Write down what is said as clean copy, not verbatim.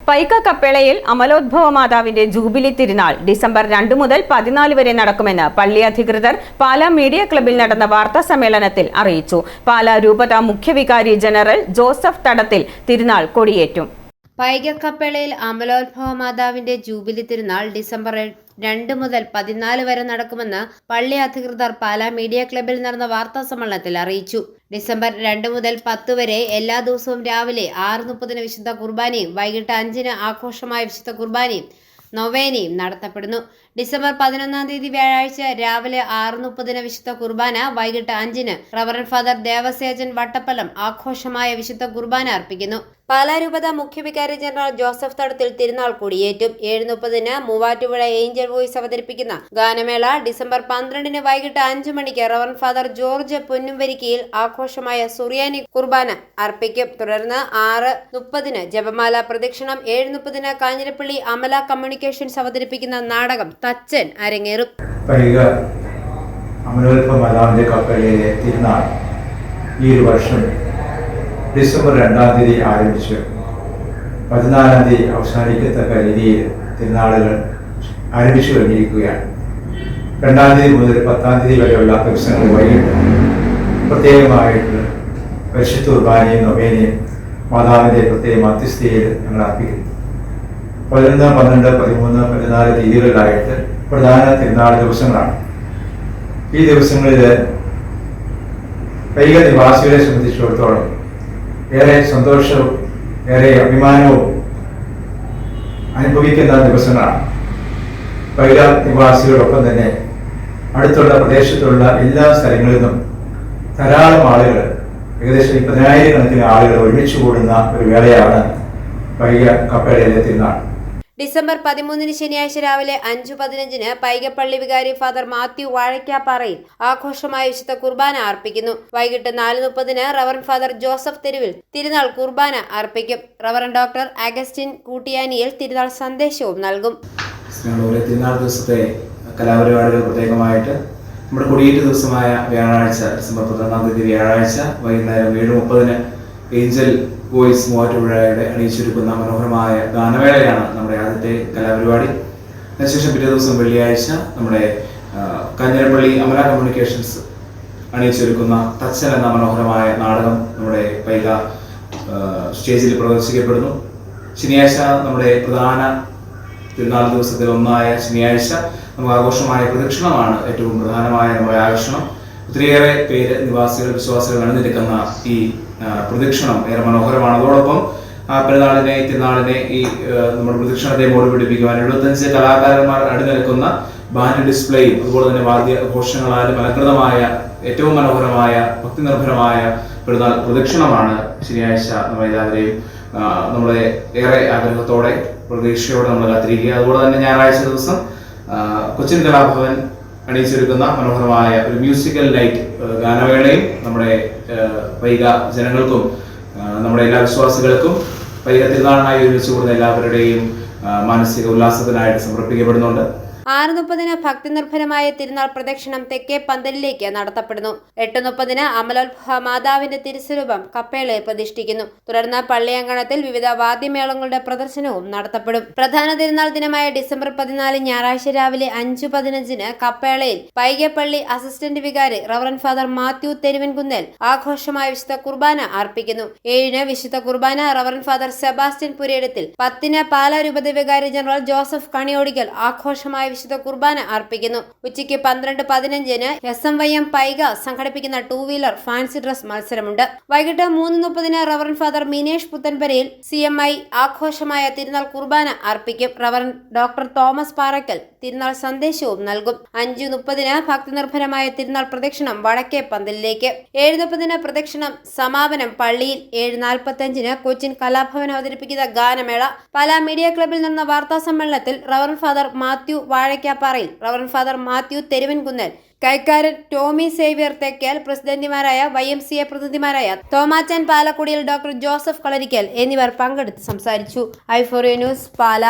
പൈക കപ്പേളയിൽ അമലോദ്ഭവ മാതാവിന്റെ ജൂബിലി തിരുനാൾ ഡിസംബർ 2 മുതൽ 14 വരെ നടക്കുമെന്ന് പള്ളി അധികൃതർ പാലാ മീഡിയ ക്ലബ്ബിൽ നടന്ന വാർത്താ സമ്മേളനത്തിൽ അറിയിച്ചു. പാലാ രൂപത മുഖ്യവികാരി ജനറൽ ജോസഫ് തടത്തിൽ തിരുനാൾ കൊടിയേറ്റും. പൈക കപ്പേളയിൽ അമലോദ്ഭവ മാതാവിന്റെ ജൂബിലി തിരുനാൾ ഡിസംബർ 2 മുതൽ 14 വരെ നടക്കുമെന്ന് പള്ളി അധികൃതർ പാലാ മീഡിയ ക്ലബ്ബിൽ നടന്ന വാർത്താ സമ്മേളനത്തിൽ അറിയിച്ചു. ഡിസംബർ 2 മുതൽ 10 വരെ എല്ലാ ദിവസവും രാവിലെ 6:30 വിശുദ്ധ കുർബാനയും വൈകിട്ട് 5 ആഘോഷമായ വിശുദ്ധ കുർബാനയും നൊവേനയും നടത്തപ്പെടുന്നു. ഡിസംബർ 11 വ്യാഴാഴ്ച രാവിലെ 6:30 വിശുദ്ധ കുർബാന, വൈകിട്ട് 5 റവറൻ ഫാദർ ദേവസേജൻ വട്ടപ്പലം ആഘോഷമായ വിശുദ്ധ കുർബാന അർപ്പിക്കുന്നു. പാലാ രൂപത മുഖ്യവികാരി ജനറൽ ജോസഫ് തടത്തിൽ തിരുനാൾ കൊടിയേറ്റും. 7:30 മൂവാറ്റുപുഴ ഏഞ്ചൽ വോയിസ് അവതരിപ്പിക്കുന്ന ഗാനമേള ഡിസംബർ 12 വൈകിട്ട് 5 മണിക്ക് റവറൻ ഫാദർ ജോർജ് പൊന്നുംവരിക്കയിൽ ആഘോഷമായ സുറിയാനി കുർബാന അർപ്പിക്കും. തുടർന്ന് 6:30 ജപമാല പ്രദക്ഷിണം, 7:30 കാഞ്ഞിരപ്പള്ളി അമല കമ്മ്യൂണിക്കേഷൻസ് അവതരിപ്പിക്കുന്ന നാടകം തച്ചൻ അരങ്ങേറും. അമലോദ്ഭവ കപ്പേളയിലെ തിരുനാൾ ഈ വർഷം ഡിസംബർ 2 ആരംഭിച്ച് 14 അവസാനിക്കത്തക്ക രീതിയിൽ തിരുനാളുകൾ ആരംഭിച്ചു കഴിഞ്ഞിരിക്കുകയാണ്. 2 മുതൽ 10 വരെയുള്ള ദിവസങ്ങൾ വൈകിട്ട് പ്രത്യേകമായിട്ട് പരിശുദ്ധ കുർബാനയും നൊവേനയും മാതാവിൻ്റെ പ്രത്യേക മധ്യസ്ഥയിൽ ഞങ്ങൾ അർപ്പിക്കുന്നു. 11, 12, 13, 14 തീയതികളിലായിട്ട് പ്രധാന തിരുനാൾ ദിവസങ്ങളാണ്. ഈ ദിവസങ്ങളിൽ പൈക നിവാസികളെ സംബന്ധിച്ചിടത്തോളം ഏറെ സന്തോഷവും ഏറെ അഭിമാനവും അനുഭവിക്കുന്ന ദിവസങ്ങളാണ്. പൈക നിവാസികളോടൊപ്പം തന്നെ അടുത്തുള്ള പ്രദേശത്തുള്ള എല്ലാ സ്ഥലങ്ങളിൽ നിന്നും ധാരാളം ആളുകൾ, ഏകദേശം 10,000 കണക്കിന് ആളുകൾ ഒരുമിച്ച് കൂടുന്ന ഒരു വേളയാണ് പൈക കപ്പേളയിലെ തിരുനാൾ. ഡിസംബർ 13 ശനിയാഴ്ച രാവിലെ 5:15 പൈകപ്പള്ളി വികാരി ഫാദർ മാത്യു വാഴക്കാപ്പാറയിൽ ആഘോഷമായ വിശുദ്ധ കുർബാന അർപ്പിക്കുന്നു. വൈകിട്ട് 4:30 റവറൻ ഫാദർ ജോസഫ് തെരുവിൽ തിരുനാൾ കുർബാന അർപ്പിക്കും. റവറൻ ഡോക്ടർ അഗസ്റ്റിൻ കൂട്ടിയാനിയിൽ തിരുനാൾ സന്ദേശവും നൽകും. തിരുനാൾ ദിവസത്തെ കലാപരിപാടികൾ പ്രത്യേകമായിട്ട് നമ്മുടെ കൊടിയേറ്റ് ദിവസമായ വ്യാഴാഴ്ച ഡിസംബർ 11 വ്യാഴാഴ്ച വൈകുന്നേരം 7:30 ഏഞ്ചൽ വോയിസ് മൂവാറ്റുപുഴയുടെ അണിയിച്ചൊരുക്കുന്ന മനോഹരമായ ഗാനമേളയാണ് നമ്മുടെ ആദ്യത്തെ കലാപരിപാടി. അതിനുശേഷം പിറ്റേ ദിവസം വെള്ളിയാഴ്ച നമ്മുടെ കാഞ്ഞിരപ്പള്ളി അമല കമ്മ്യൂണിക്കേഷൻസ് അണിയിച്ചൊരുക്കുന്ന തച്ചൻ എന്ന മനോഹരമായ നാടകം നമ്മുടെ പൈക സ്റ്റേജിൽ പ്രദർശിക്കപ്പെടുന്നു. ശനിയാഴ്ച നമ്മുടെ പ്രധാന തിരുനാൾ ദിവസത്തിൽ ഒന്നായ ശനിയാഴ്ച നമുക്ക് ആഘോഷമായ പ്രദക്ഷിണമാണ് ഏറ്റവും പ്രധാനമായ നമ്മുടെ ആകർഷണം. ഒത്തിരിയേറെ പേര് നിവാസികൾ, വിശ്വാസികൾ അണിനിരക്കുന്ന ഈ പ്രദക്ഷിണം ഏറെ മനോഹരമാണ്. അതോടൊപ്പം പെരുന്നാളിനെ, തിരുനാളിനെ ഈ നമ്മുടെ പ്രദക്ഷിണത്തെ മോടി പിടിപ്പിക്കുവാൻ 75 കലാകാരന്മാർ അണിനിരക്കുന്ന ബാൻഡ് ഡിസ്പ്ലേയും അതുപോലെ തന്നെ വാദ്യഘോഷങ്ങളാലും അലങ്കൃതമായ ഏറ്റവും മനോഹരമായ ഭക്തി നിർഭരമായ പെരുന്നാൾ പ്രദക്ഷിണമാണ് ശനിയാഴ്ച നമ്മളെല്ലാവരെയും നമ്മളെ ഏറെ ആഗ്രഹത്തോടെ പ്രതീക്ഷയോടെ നമ്മൾ കാത്തിരിക്കുക. അതുപോലെ തന്നെ ഞായറാഴ്ച ദിവസം കൊച്ചിൻ കലാഭവൻ അണിയിച്ചൊരുക്കുന്ന മനോഹരമായ ഒരു മ്യൂസിക്കൽ നൈറ്റ് ഗാനമേളയും നമ്മുടെ പൈക ജനങ്ങൾക്കും നമ്മുടെ എല്ലാ വിശ്വാസികൾക്കും പൈക തിരുനാളിനായി ഒരുമിച്ച് കൂടുന്ന എല്ലാവരുടെയും മാനസിക ഉല്ലാസത്തിനായിട്ട് സമർപ്പിക്കപ്പെടുന്നുണ്ട്. 6:30 ഭക്തി നിർഭരമായ തിരുനാൾ പ്രദക്ഷിണം തെക്കേ പന്തലിലേക്ക് നടത്തപ്പെടുന്നു. 8:30 അമലോദ്ഭവ മാതാവിന്റെ തിരുസ്വരൂപം കപ്പേളയിൽ പ്രതിഷ്ഠിക്കുന്നു. തുടർന്ന് പള്ളിയങ്കണത്തിൽ വിവിധ വാദ്യമേളങ്ങളുടെ പ്രദർശനവും നടത്തപ്പെടും. പ്രധാന തിരുനാൾ ദിനമായ ഡിസംബർ 14 ഞായറാഴ്ച രാവിലെ 5:15 കപ്പേളയിൽ പൈകപ്പള്ളി അസിസ്റ്റന്റ് വികാരി റവറൻ ഫാദർ മാത്യു തെരുവൻകുന്നേൽ ആഘോഷമായ വിശുദ്ധ കുർബാന അർപ്പിക്കുന്നു. 7 വിശുദ്ധ കുർബാന റവറൻ ഫാദർ സെബാസ്റ്റ്യൻ പുരയിടത്തിൽ. 10 പാലാ രൂപത വികാരി ജനറൽ ജോസഫ് കണിയോടിക്കൽ ആഘോഷമായ വിശുദ്ധ കുർബാന അർപ്പിക്കുന്നു. ഉച്ചയ്ക്ക് 12:15 SMYM പൈക സംഘടിപ്പിക്കുന്ന 2 വീലർ ഫാൻസി ഡ്രസ് മത്സരമുണ്ട്. വൈകിട്ട് 3:30 റവറൻ ഫാദർ മിനേഷ് പുത്തൻപരയിൽ CMI ആഘോഷമായ തിരുനാൾ കുർബാന അർപ്പിക്കും. റവറൻ ഡോക്ടർ തോമസ് പാറക്കൽ തിരുനാൾ സന്ദേശവും നൽകും. 5:30 ഭക്തി നിർഭരമായ തിരുനാൾ പ്രദക്ഷിണം വടക്കേ പന്തലിലേക്ക്. 7:30 പ്രദക്ഷിണം സമാപനം പള്ളിയിൽ. 7:45 കൊച്ചിൻ കലാഭവൻ അവതരിപ്പിക്കുന്ന ഗാനമേള. പാലാ മീഡിയ ക്ലബ്ബിൽ നടന്ന വാർത്താ സമ്മേളനത്തിൽ reverend father Mathew Vazhakkaparayil, reverend father Mathew Theruvankunnel, കൈക്കാരൻ ടോമി സേവ്യർ തെക്കേൽ, പ്രസിഡന്റുമാരായ YMCA പ്രതിനിധിമാരായ തോമാച്ചൻ പാലക്കുടിയിൽ, ഡോക്ടർ ജോസഫ് കളരിക്കൽ എന്നിവർ പങ്കെടുത്ത് സംസാരിച്ചു. i4A ന്യൂസ് പാല.